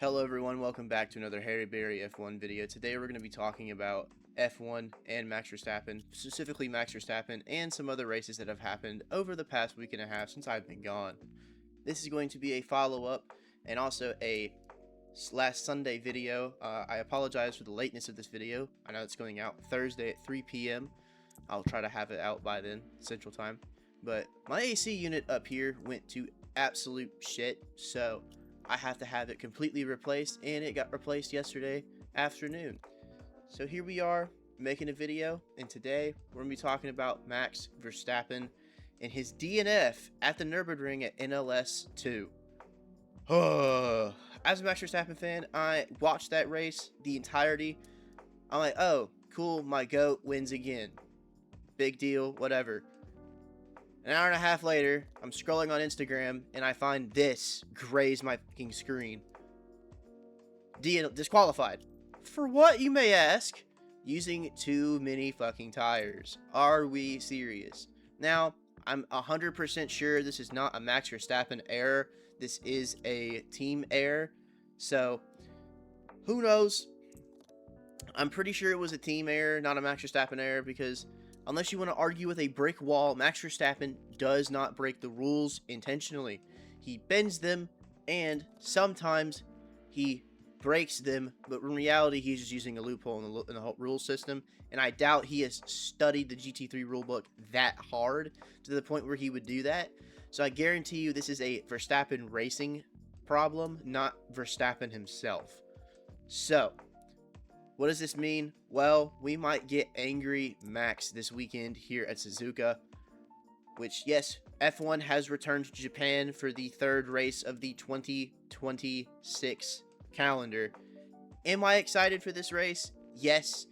Hello everyone, welcome back to another Harry Berry F1 video. Today we're going to be talking about F1 and Max Verstappen, specifically Max Verstappen and some other races that have happened over the past week and a half since I've been gone. This is going to be a follow-up and also a last Sunday video. I apologize for the lateness of this video. I know it's going out Thursday at 3 p.m. I'll try to have it out by then, Central Time. But my AC unit up here went to absolute shit, so I have to have it completely replaced, and it got replaced yesterday afternoon. So here we are making a video, and today we're going to be talking about Max Verstappen and his DNF at the Nürburgring at NLS 2. As a Max Verstappen fan, I watched that race the entirety. I'm like, oh, cool, my GOAT wins again. Big deal, whatever. An hour and a half later, I'm scrolling on Instagram, and I find this graze my fucking screen. Disqualified. For what, you may ask? Using too many fucking tires. Are we serious? Now, I'm 100% sure this is not a Max Verstappen error. This is a team error. So, who knows? I'm pretty sure it was a team error, not a Max Verstappen error, because unless you want to argue with a brick wall, Max Verstappen does not break the rules intentionally. He bends them, and sometimes he breaks them, but in reality, he's just using a loophole in the whole rule system, and I doubt he has studied the GT3 rulebook that hard to the point where he would do that. So I guarantee you this is a Verstappen racing problem, not Verstappen himself. So, what does this mean? Well, we might get angry Max this weekend here at Suzuka, which, yes, F1 has returned to Japan for the third race of the 2026 calendar. Am I excited for this race? Yes.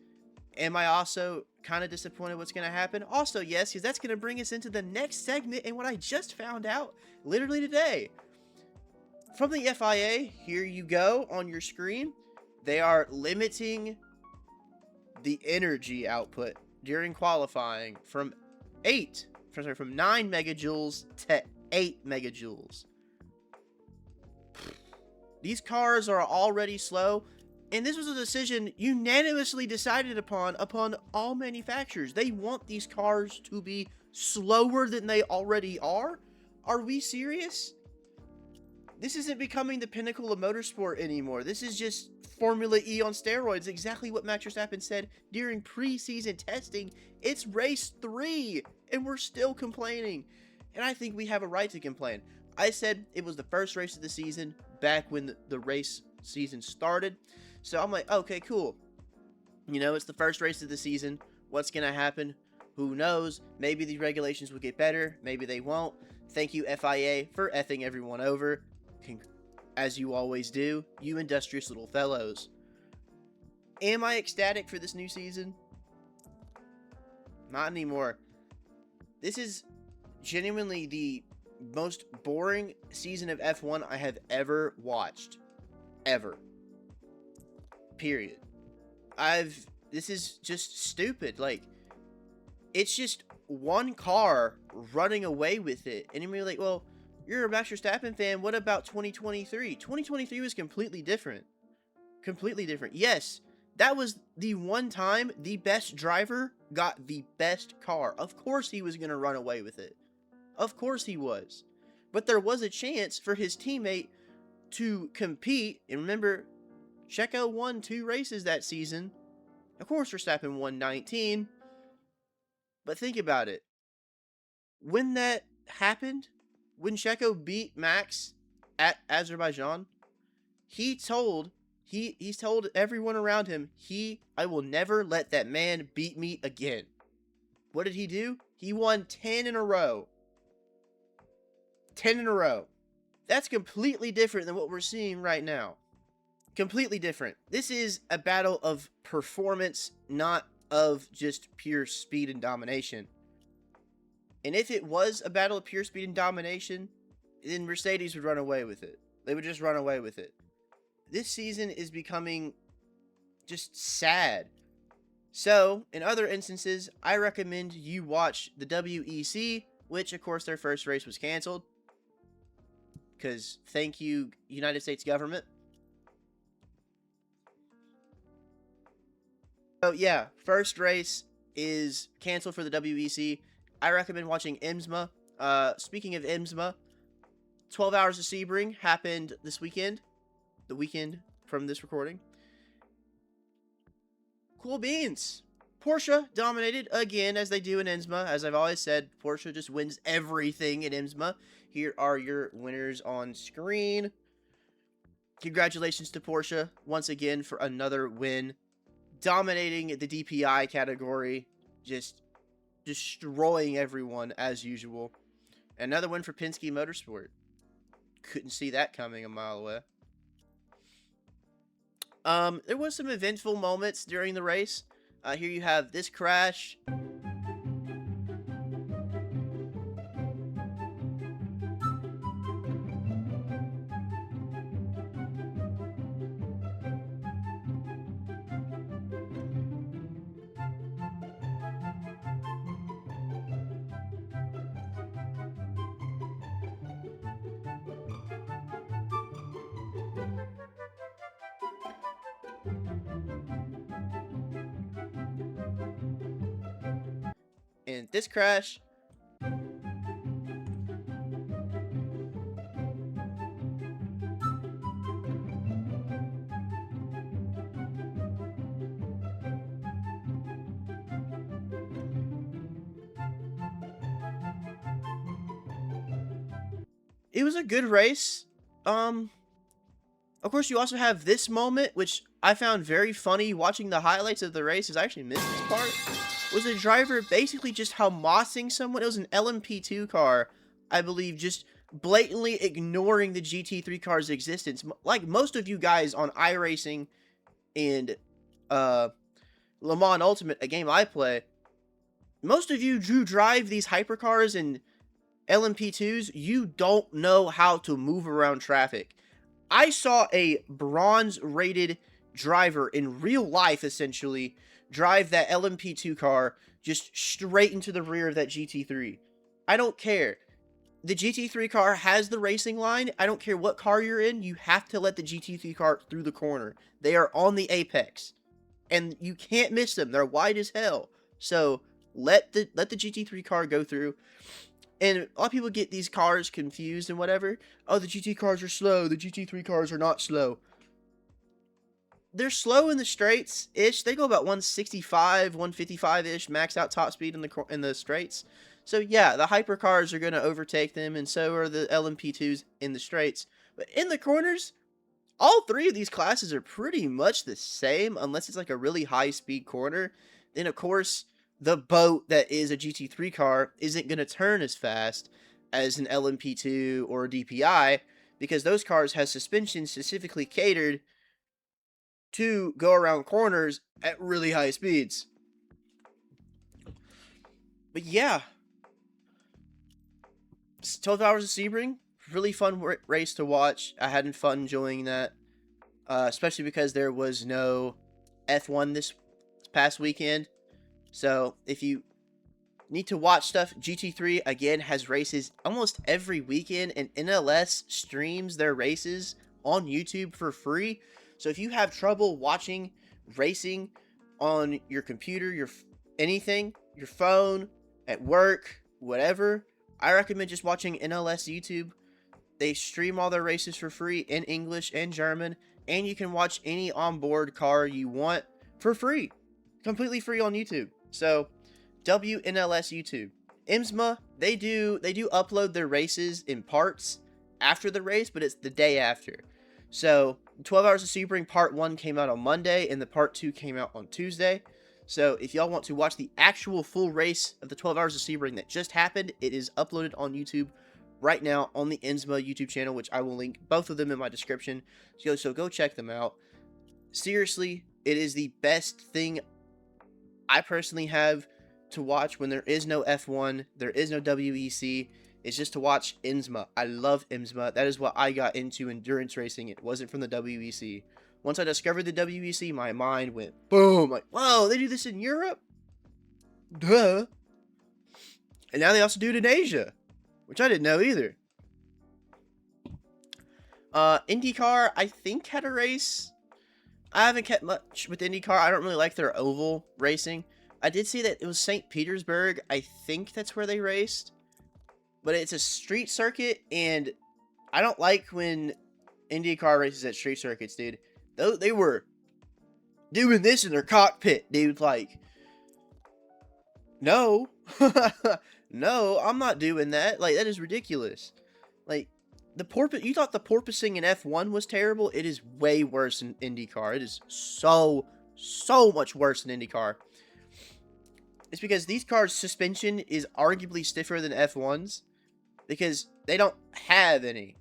Am I also kind of disappointed what's going to happen? Also, yes, because that's going to bring us into the next segment and what I just found out literally today. From the FIA, here you go on your screen. They are limiting the energy output during qualifying from 9 megajoules to 8 megajoules. These cars are already slow, and this was a decision unanimously decided upon all manufacturers. They want these cars to be slower than they already are. Are we serious? This isn't becoming the pinnacle of motorsport anymore. This is just Formula E on steroids. Exactly what Max Verstappen said during preseason testing. It's race 3, and we're still complaining. And I think we have a right to complain. I said it was the first race of the season back when the race season started. So I'm like, okay, cool. You know, it's the first race of the season. What's going to happen? Who knows? Maybe the regulations will get better. Maybe they won't. Thank you, FIA, for effing everyone over. As you always do, you industrious little fellows. Am I ecstatic for this new season? Not anymore. This is genuinely the most boring season of F1 I have ever watched. Ever. Period. This is just stupid. Like, it's just one car running away with it. And you're like, well, you're a Max Verstappen fan. What about 2023? 2023 was completely different. Completely different. Yes, that was the one time the best driver got the best car. Of course he was going to run away with it. Of course he was. But there was a chance for his teammate to compete. And remember, Checo won 2 races that season. Of course, Verstappen won 19. But think about it. When that happened, when Checo beat Max at Azerbaijan, he's told everyone around him, I will never let that man beat me again. What did he do? He won 10 in a row. 10 in a row. That's completely different than what we're seeing right now. Completely different. This is a battle of performance, not of just pure speed and domination. And if it was a battle of pure speed and domination, then Mercedes would run away with it. They would just run away with it. This season is becoming just sad. So, in other instances, I recommend you watch the WEC, which, of course, their first race was canceled. Because, thank you, United States government. So yeah, first race is canceled for the WEC. I recommend watching IMSMA. Speaking of IMSMA, 12 Hours of Sebring happened this weekend. The weekend from this recording. Cool beans. Porsche dominated again, as they do in IMSMA. As I've always said, Porsche just wins everything in IMSMA. Here are your winners on screen. Congratulations to Porsche once again for another win. Dominating the DPI category. Just destroying everyone as usual. Another win for Penske Motorsport. Couldn't see that coming a mile away. There was some eventful moments during the race. Here you have this crash. And this crash. It was a good race. Of course, you also have this moment, which I found very funny watching the highlights of the race, as I actually missed this part, was a driver basically just mossing someone. It was an LMP2 car, I believe, just blatantly ignoring the GT3 car's existence. Like most of you guys on iRacing and Le Mans Ultimate, a game I play, most of you who drive these hypercars and LMP2s, you don't know how to move around traffic. I saw a bronze rated driver in real life, essentially, drive that LMP2 car just straight into the rear of that GT3. I don't care. The GT3 car has the racing line. I don't care what car you're in. You have to let the GT3 car through the corner. They are on the apex. And you can't miss them. They're wide as hell. So let the GT3 car go through. And a lot of people get these cars confused and whatever. Oh, the GT cars are slow. The GT3 cars are not slow. They're slow in the straights-ish. They go about 165, 155-ish max out top speed in the straights. So yeah, the hypercars are going to overtake them, and so are the LMP2s in the straights. But in the corners, all three of these classes are pretty much the same, unless it's like a really high-speed corner. Then, of course, the boat that is a GT3 car isn't going to turn as fast as an LMP2 or a DPI, because those cars have suspension specifically catered to go around corners at really high speeds. But yeah, 12 Hours of Sebring, really fun race to watch. I had fun enjoying that, especially because there was no F1 this past weekend. So if you need to watch stuff, GT3 again has races almost every weekend, and NLS streams their races on YouTube for free. So if you have trouble watching racing on your computer, your phone, at work, whatever, I recommend just watching NLS YouTube. They stream all their races for free in English and German, and you can watch any onboard car you want for free, completely free on YouTube. So WNLS YouTube. IMSMA, they do upload their races in parts after the race, but it's the day after. So 12 Hours of Sebring Part 1 came out on Monday, and the Part 2 came out on Tuesday. So if y'all want to watch the actual full race of the 12 Hours of Sebring that just happened, it is uploaded on YouTube right now on the IMSMA YouTube channel, which I will link both of them in my description. So go check them out. Seriously, it is the best thing I personally have to watch when there is no F1, there is no WEC. It's just to watch IMSMA. I love IMSMA. That is what I got into endurance racing. It wasn't from the WEC. Once I discovered the WEC, my mind went boom. Like, whoa, they do this in Europe? Duh. And now they also do it in Asia, which I didn't know either. IndyCar, I think, had a race I haven't kept much with IndyCar. I don't really like their oval racing. I did see that it was St. Petersburg. I think that's where they raced. But it's a street circuit, and I don't like when IndyCar races at street circuits, dude. They were doing this in their cockpit, dude. Like, no. No, I'm not doing that. Like, that is ridiculous. Like, you thought the porpoising in F1 was terrible? It is way worse in IndyCar. It is so much worse in IndyCar. It's because these cars' suspension is arguably stiffer than F1's because they don't have any.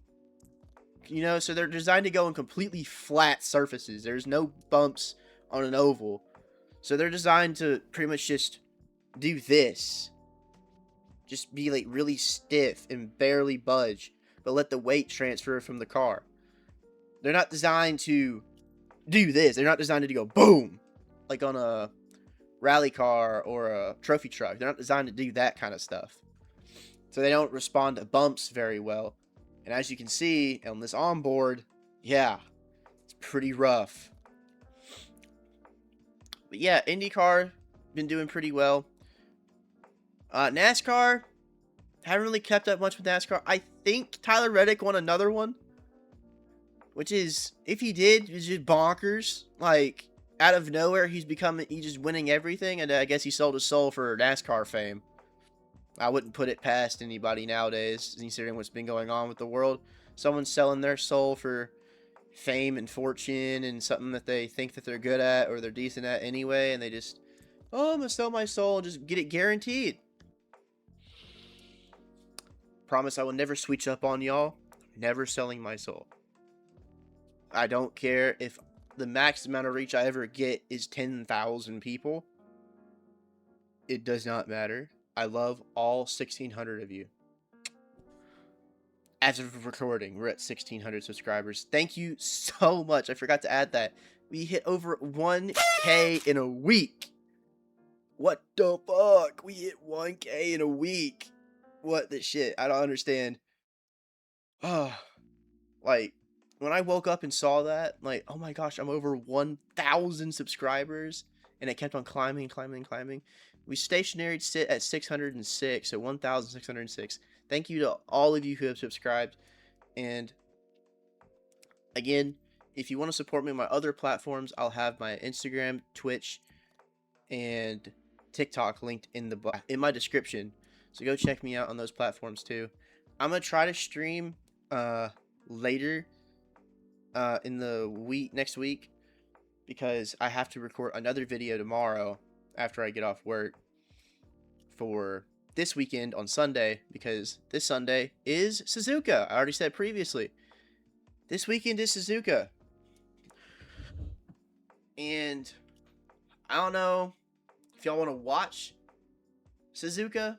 You know, so they're designed to go on completely flat surfaces. There's no bumps on an oval. So they're designed to pretty much just do this. Just be like really stiff and barely budge, but let the weight transfer from the car. They're not designed to do this. They're not designed to go boom, like on a rally car or a trophy truck. They're not designed to do that kind of stuff. So they don't respond to bumps very well. And as you can see on this onboard, yeah, it's pretty rough. But yeah, IndyCar been doing pretty well. NASCAR, haven't really kept up much with NASCAR. I think Tyler Reddick won another one, which is, if he did, it's just bonkers. Like, out of nowhere, he's just winning everything, and I guess he sold his soul for NASCAR fame. I wouldn't put it past anybody nowadays, considering what's been going on with the world. Someone's selling their soul for fame and fortune and something that they think that they're good at or they're decent at anyway, and they just, oh, I'm gonna sell my soul and just get it guaranteed. Promise I will never switch up on y'all. Never selling my soul. I don't care if the max amount of reach I ever get is 10,000 people. It does not matter. I love all 1,600 of you. As of recording, we're at 1,600 subscribers. Thank you so much. I forgot to add that. We hit over 1K in a week. What the fuck? We hit 1K in a week. What the shit? I don't understand. Like, when I woke up and saw that, like, oh my gosh, I'm over 1,000 subscribers. And it kept on climbing. We stationary sit at 606, so 1,606. Thank you to all of you who have subscribed. And again, if you want to support me on my other platforms, I'll have my Instagram, Twitch, and TikTok linked in my description. So go check me out on those platforms too. I'm gonna try to stream later in the next week, because I have to record another video tomorrow after I get off work for this weekend on Sunday, because this Sunday is Suzuka. I already said previously. This weekend is Suzuka. And I don't know if y'all want to watch Suzuka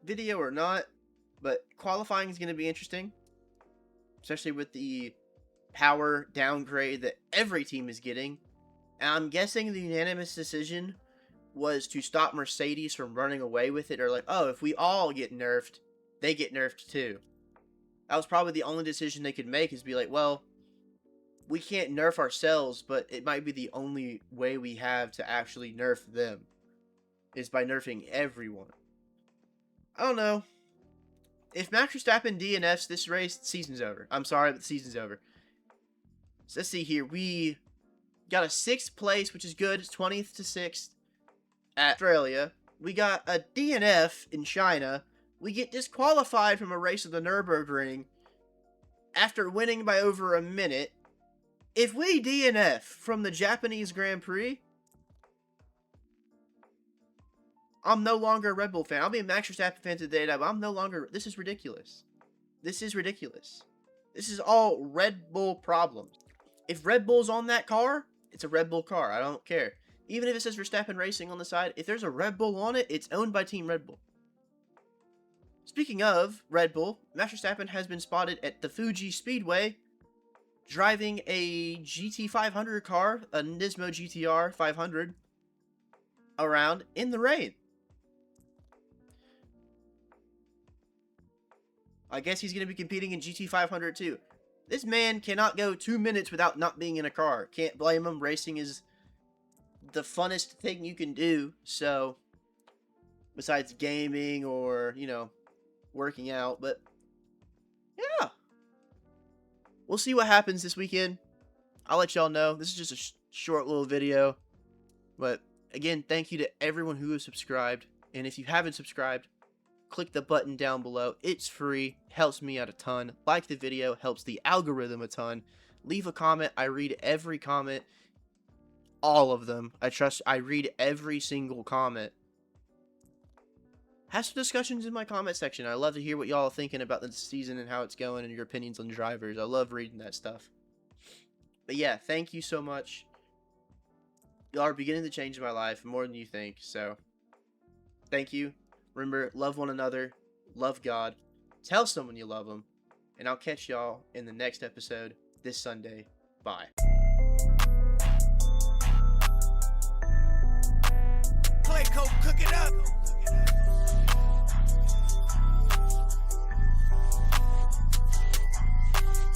video or not, but qualifying is going to be interesting, especially with the power downgrade that every team is getting. And I'm guessing the unanimous decision was to stop Mercedes from running away with it, or like, oh, if we all get nerfed, they get nerfed too. That was probably the only decision they could make, is be like, well, we can't nerf ourselves, but it might be the only way we have to actually nerf them, is by nerfing everyone. I don't know. If Max Verstappen DNFs this race, the season's over. I'm sorry, but the season's over. So let's see here. We got a 6th place, which is good. It's 20th to 6th at Australia. We got a DNF in China. We get disqualified from a race at the Nürburgring after winning by over a minute. If we DNF from the Japanese Grand Prix, I'm no longer a Red Bull fan. I'll be a Max Verstappen fan today, but I'm no longer. This is ridiculous. This is ridiculous. This is all Red Bull problems. If Red Bull's on that car, it's a Red Bull car. I don't care. Even if it says Verstappen Racing on the side, if there's a Red Bull on it, it's owned by Team Red Bull. Speaking of Red Bull, Max Verstappen has been spotted at the Fuji Speedway driving a GT500 car, a Nismo GTR 500, around in the rain. I guess he's going to be competing in GT500 too. This man cannot go 2 minutes without not being in a car. Can't blame him. Racing is the funnest thing you can do. So, besides gaming or, working out. But, yeah. We'll see what happens this weekend. I'll let y'all know. This is just a short little video. But, again, thank you to everyone who has subscribed. And if you haven't subscribed, click the button down below. It's free. Helps me out a ton. Like the video. Helps the algorithm a ton. Leave a comment. I read every comment. All of them. I read every single comment. Have some discussions in my comment section. I love to hear what y'all are thinking about the season and how it's going and your opinions on drivers. I love reading that stuff. But yeah, thank you so much. Y'all are beginning to change my life more than you think. So, thank you. Remember, love one another. Love God. Tell someone you love them. And I'll catch y'all in the next episode this Sunday. Bye.